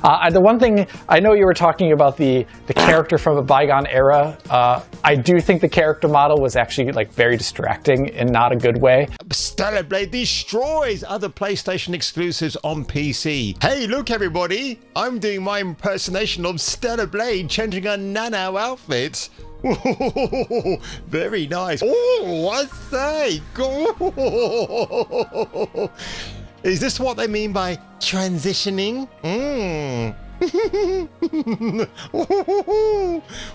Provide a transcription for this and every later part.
The one thing, I know you were talking about the character from a bygone era. I do think the character model was actually like very distracting in not a good way. Stellar Blade destroys other PlayStation exclusives on PC. Hey, look everybody, I'm doing my impersonation of Stellar Blade changing her nano outfit. Very nice. Oh, I say. Is this what they mean by transitioning?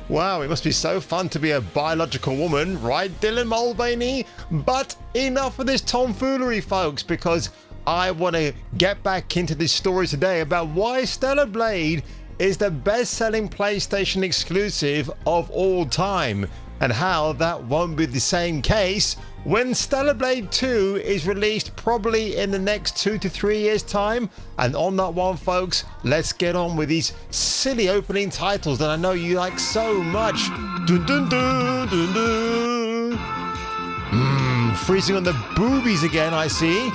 Wow, it must be so fun to be a biological woman, right, Dylan Mulvaney? But enough of this tomfoolery, folks, because I want to get back into this story today about why Stellar Blade is the best-selling PlayStation exclusive of all time, and how that won't be the same case when Stellar Blade 2 is released probably in the next 2 to 3 years time. And on that one, folks, let's get on with these silly opening titles that I know you like so much. Dun dun dun dun dun. Freezing on the boobies again, I see.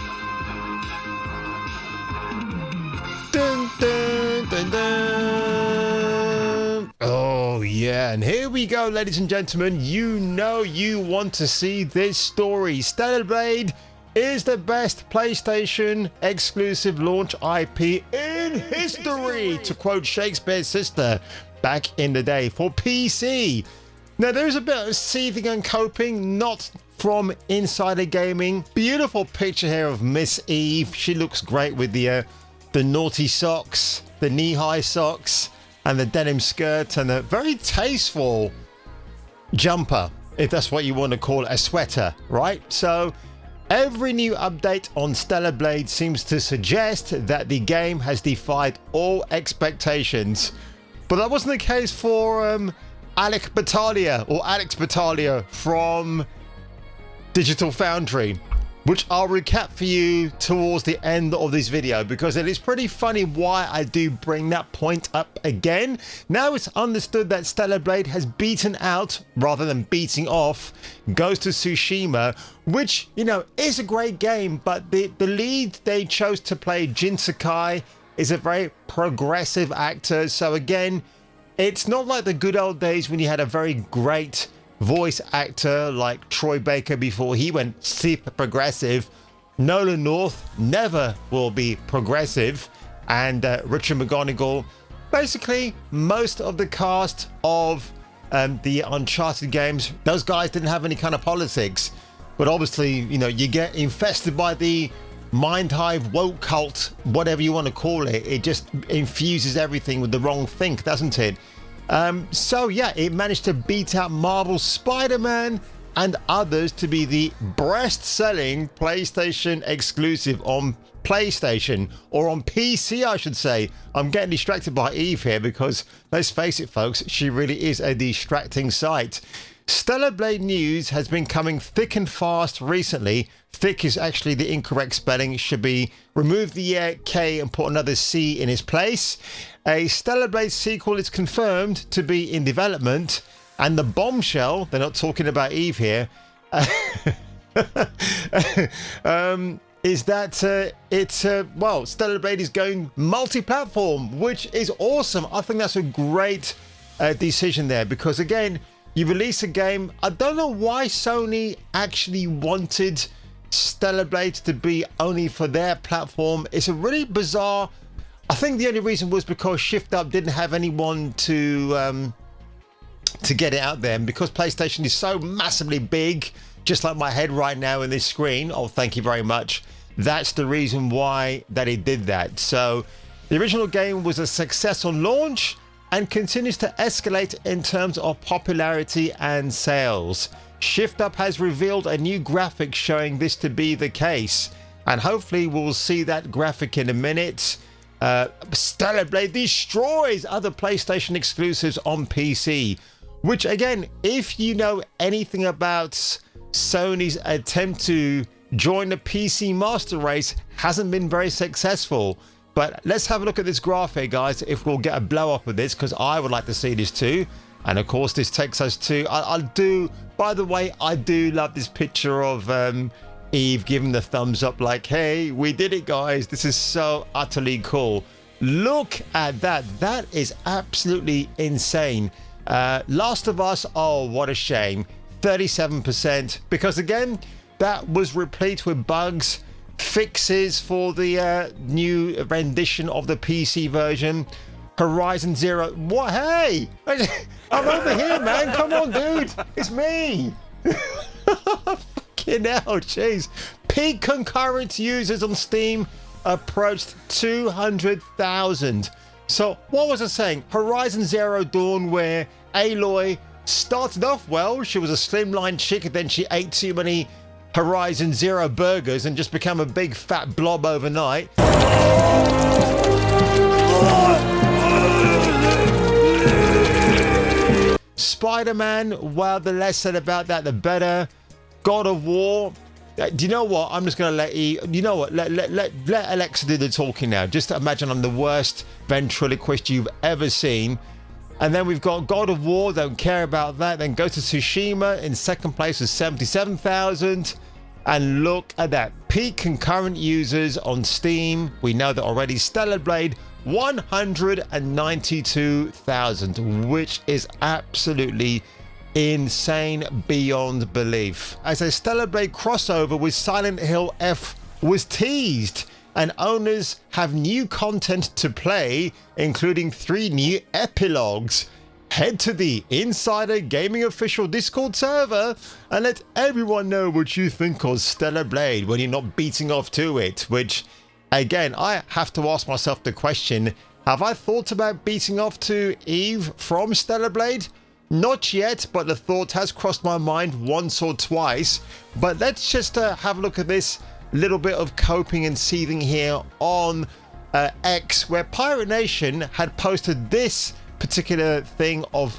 Dun dun dun dun. Oh yeah, and here we go, ladies and gentlemen. You know you want to see this story. Stellar Blade is the best PlayStation exclusive launch IP in history, to quote Shakespeare's sister back in the day, for PC. Now there's a bit of seething and coping, not from Insider Gaming. Beautiful picture here of Miss Eve. She looks great with the naughty socks, the knee-high socks, and the denim skirt, and a very tasteful jumper, if that's what you want to call a sweater, right? So every new update on Stellar Blade seems to suggest that the game has defied all expectations. But that wasn't the case for Alex Battaglia from Digital Foundry, which I'll recap for you towards the end of this video, because it is pretty funny why I do bring that point up again. Now it's understood that Stellar Blade has beaten out, rather than beating off, Ghost of Tsushima, which, you know, is a great game, but the lead they chose to play, Jin Sakai, is a very progressive actor. So again, it's not like the good old days when you had a very great voice actor like Troy Baker before he went super progressive. Nolan North never will be progressive, and Richard McGonigal. Basically, most of the cast of the Uncharted games, those guys didn't have any kind of politics. But obviously, you know, you get infested by the Mind Hive woke cult, whatever you want to call it. It just infuses everything with the wrong think, doesn't it? So yeah, it managed to beat out Marvel's Spider-Man and others to be the best-selling PlayStation exclusive on PlayStation, or on PC, I should say. I'm getting distracted by Eve here because, let's face it, folks, she really is a distracting sight. Stellar Blade news has been coming thick and fast recently. Thick is actually the incorrect spelling. It should be remove the K and put another C in its place. A Stellar Blade sequel is confirmed to be in development, and the bombshell, they're not talking about Eve here, is that well, Stellar Blade is going multi-platform, which is awesome. I think that's a great decision there, because again, you release a game. I don't know why Sony actually wanted Stellar Blade to be only for their platform. It's a really bizarre. I think the only reason was because Shift Up didn't have anyone to get it out there, and because PlayStation is so massively big, just like my head right now in this screen. Oh, thank you very much. That's the reason why that it did that. So the original game was a success on launch and continues to escalate in terms of popularity and sales. Shift Up has revealed a new graphic showing this to be the case, and hopefully we'll see that graphic in a minute. Stellar Blade destroys other PlayStation exclusives on PC, which again, if you know anything about Sony's attempt to join the PC master race, hasn't been very successful. But let's have a look at this graphic, guys, if we'll get a blow up of this, because I would like to see this too. And of course, this takes us to, by the way, I do love this picture of Eve giving the thumbs up like, hey, we did it, guys. This is so utterly cool. Look at that. That is absolutely insane. Last of Us, oh, what a shame. 37%. Because again, that was replete with bugs, fixes for the new rendition of the PC version. Horizon Zero. What? Hey! I'm over here, man. Come on, dude. It's me. Fucking hell, jeez. Peak concurrent users on Steam approached 200,000. So what was I saying? Horizon Zero Dawn, where Aloy started off well. She was a slimline chick, and then she ate too many Horizon Zero burgers and just became a big fat blob overnight. Spider-Man, well, the less said about that, the better. God of War. Do you know what? I'm just going to let you know what? Let Alexa do the talking now. Just imagine I'm the worst ventriloquist you've ever seen. And then we've got God of War, don't care about that. Then Ghost of Tsushima in second place with 77,000. And look at that. Peak concurrent users on Steam. We know that already. Stellar Blade, 192,000, which is absolutely insane beyond belief. As a Stellar Blade crossover with Silent Hill F was teased, and owners have new content to play, including 3 new epilogues. Head to the Insider Gaming official Discord server and let everyone know what you think of Stellar Blade when you're not beating off to it, which, again, I have to ask myself the question, have I thought about beating off to Eve from Stellar Blade? Not yet, but the thought has crossed my mind once or twice. But let's just have a look at this little bit of coping and seething here on X, where Pirate Nation had posted this particular thing of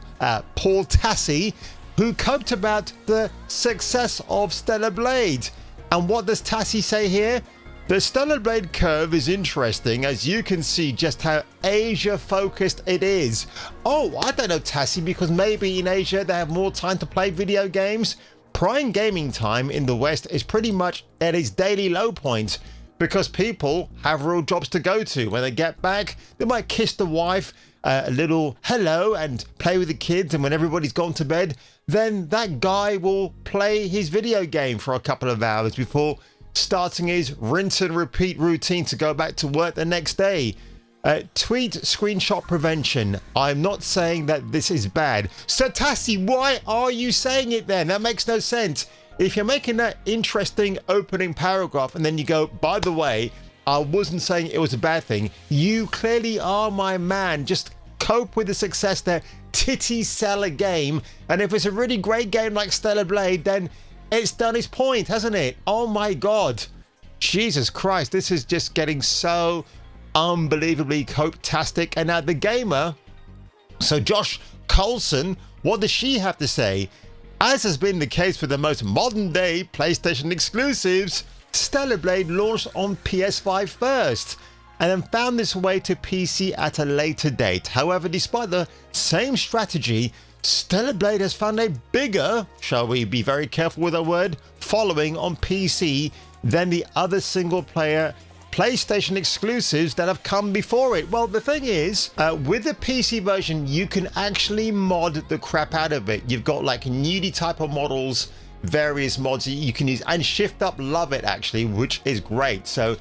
Paul Tassi, who coped about the success of Stellar Blade. And what does Tassi say here? The Stellar Blade curve is interesting, as you can see just how Asia focused it is. Oh, I don't know, Tassie, because maybe in Asia they have more time to play video games. Prime gaming time in the West is pretty much at its daily low point because people have real jobs to go to. When they get back, they might kiss the wife, a little hello, and play with the kids, and when everybody's gone to bed, then that guy will play his video game for a couple of hours before starting his rinse and repeat routine to go back to work the next day. Tweet screenshot prevention. I'm not saying that this is bad. So Tassie, why are you saying it then? That makes no sense. If you're making that interesting opening paragraph and then you go, by the way, I wasn't saying it was a bad thing. You clearly are my man. Just cope with the success there. Titty sell a game. And if it's a really great game like Stellar Blade, then it's done its point, hasn't it? Oh my God. Jesus Christ, this is just getting so unbelievably cope-tastic. And now the gamer, so Josh Coulson, what does she have to say? As has been the case with the most modern day PlayStation exclusives, Stellar Blade launched on PS5 first and then found its way to PC at a later date. However, despite the same strategy, Stellar Blade has found a bigger, shall we be very careful with our word, following on PC than the other single-player PlayStation exclusives that have come before it. Well, the thing is, with the PC version, you can actually mod the crap out of it. You've got like nudie type of models, various mods you can use, and Shift Up love it actually, which is great. So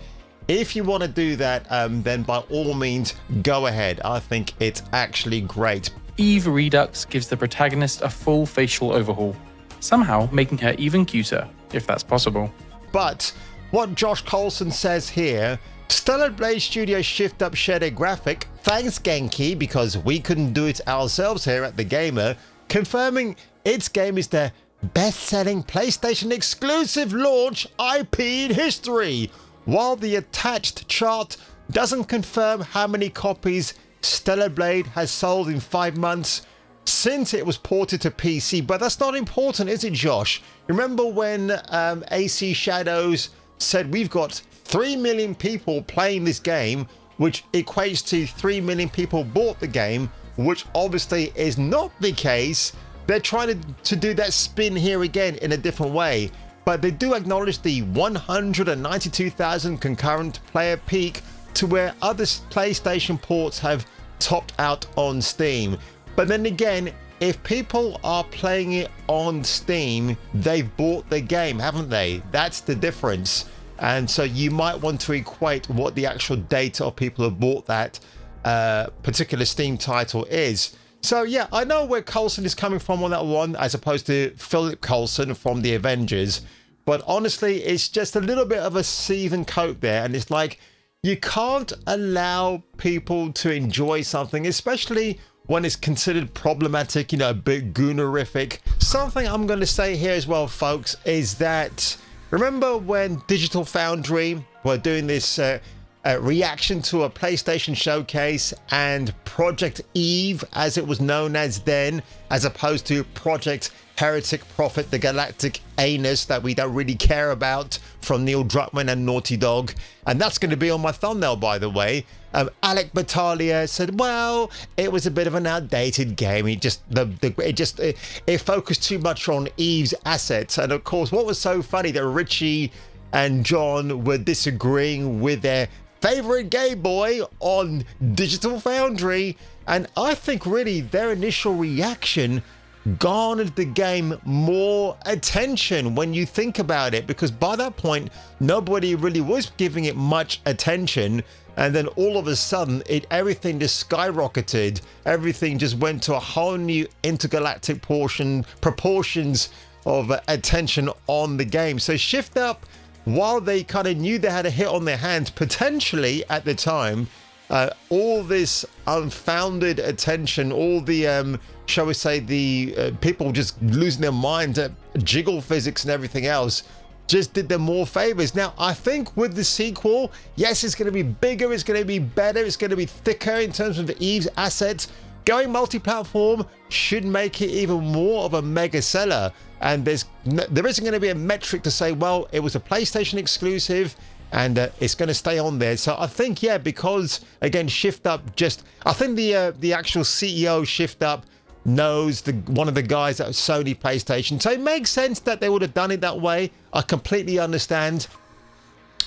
if you want to do that, then by all means, go ahead. I think it's actually great. Eve Redux gives the protagonist a full facial overhaul, somehow making her even cuter, if that's possible. But what Josh Coulson says here, Stellar Blade Studio Shift Up shared a graphic, thanks Genki, because we couldn't do it ourselves here at The Gamer, confirming its game is the best-selling PlayStation exclusive launch IP in history, while the attached chart doesn't confirm how many copies Stellar Blade has sold in 5 months since it was ported to PC. But that's not important, is it, Josh? Remember when AC Shadows said we've got 3 million people playing this game, which equates to 3 million people bought the game, which obviously is not the case. They're trying to do that spin here again in a different way, but they do acknowledge the 192,000 concurrent player peak to where other PlayStation ports have topped out on Steam. But then again, if people are playing it on Steam, they've bought the game, haven't they? That's the difference. And so you might want to equate what the actual data of people who have bought that particular Steam title is. So yeah, I know where Coulson is coming from on that one, as opposed to Philip Coulson from the Avengers. But honestly, it's just a little bit of a sieve and coke there. And it's like, you can't allow people to enjoy something, especially when it's considered problematic, you know, a bit goonerific. Something I'm going to say here as well, folks, is that remember when Digital Foundry were doing this reaction to a PlayStation showcase, and Project Eve, as it was known as then, as opposed to Project Heretic Prophet, the Galactic Anus that we don't really care about, from Neil Druckmann and Naughty Dog. And that's going to be on my thumbnail, by the way. Alec Battaglia said, well, it was a bit of an outdated game. It focused too much on Eve's assets. And of course, what was so funny that Richie and John were disagreeing with their favorite Game Boy on Digital Foundry. And I think really their initial reaction garnered the game more attention when you think about it, because by that point nobody really was giving it much attention, and then all of a sudden everything just skyrocketed. Everything just went to a whole new intergalactic proportions of attention on the game. So Shift Up, while they kind of knew they had a hit on their hands potentially at the time, all this unfounded attention, all the shall we say, the people just losing their minds at jiggle physics and everything else, just did them more favors. Now, I think with the sequel, yes, it's going to be bigger, it's going to be better, it's going to be thicker in terms of Eve's assets. Going multi-platform should make it even more of a mega seller. And there isn't going to be a metric to say, well, it was a PlayStation exclusive and it's going to stay on there. So I think, yeah, because again, Shift Up I think the actual CEO Shift Up knows one of the guys at Sony PlayStation, so it makes sense that they would have done it that way. I completely understand.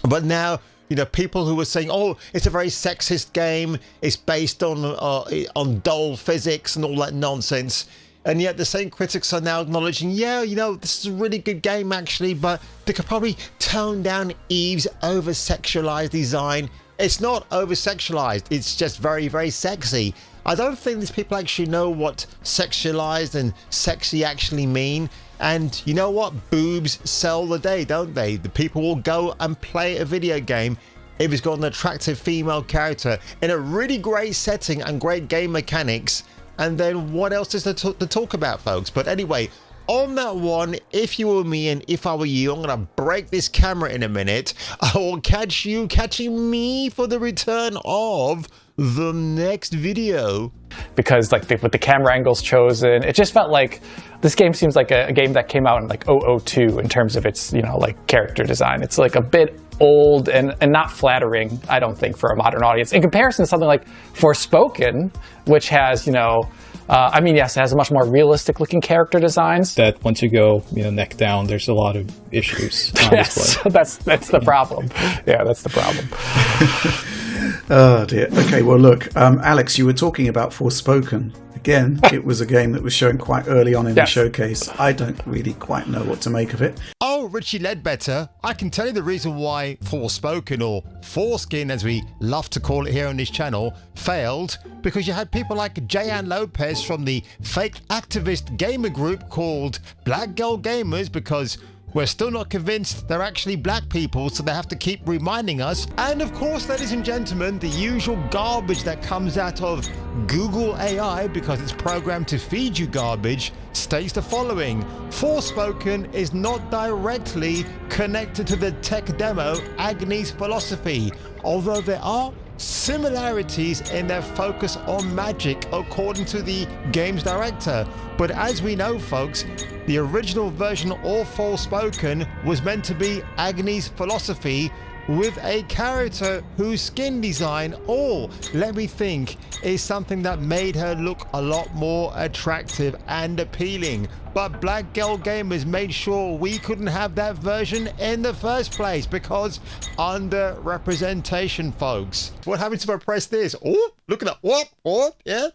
But now, you know, people who were saying, oh, it's a very sexist game, it's based on dull physics and all that nonsense, and yet the same critics are now acknowledging, yeah, you know, this is a really good game actually, but they could probably tone down Eve's over-sexualized design. It's not over-sexualized, it's just very, very sexy. I don't think these people actually know what sexualized and sexy actually mean. And you know what? Boobs sell the day, don't they? The people will go and play a video game if it's got an attractive female character in a really great setting and great game mechanics. And then what else is there to talk about, folks? But anyway, on that one, if you were me and if I were you, I'm going to break this camera in a minute. I will catch you catching me for the return of the next video. Because like with the camera angles chosen, it just felt like this game seems like a game that came out in like 002 in terms of its, you know, like character design. It's like a bit old and not flattering, I don't think, for a modern audience. In comparison to something like Forspoken, which has, you know, I mean, yes, it has a much more realistic looking character designs. That once you go, you know, neck down, there's a lot of issues on yes, display. that's the problem. Yeah, that's the problem. Oh dear. Okay, well look, Alex, you were talking about Forspoken. Again, it was a game that was shown quite early on in the showcase. I don't really quite know what to make of it. Oh, Richie Ledbetter, I can tell you the reason why Forspoken, or Foreskin as we love to call it here on this channel, failed, because you had people like Jayan Lopez from the fake activist gamer group called Black Girl Gamers, because we're still not convinced they're actually black people, so they have to keep reminding us. And of course, ladies and gentlemen, the usual garbage that comes out of Google AI, because it's programmed to feed you garbage, states the following: Forspoken is not directly connected to the tech demo Agnes Philosophy, although there are similarities in their focus on magic, according to the game's director. But as we know, folks, the original version of Forspoken was meant to be Agnes Philosophy, with a character whose skin design, or let me think, is something that made her look a lot more attractive and appealing. But Black Girl Gamers made sure we couldn't have that version in the first place because under-representation, folks. What happens if I press this? Oh, look at that. What? Yeah.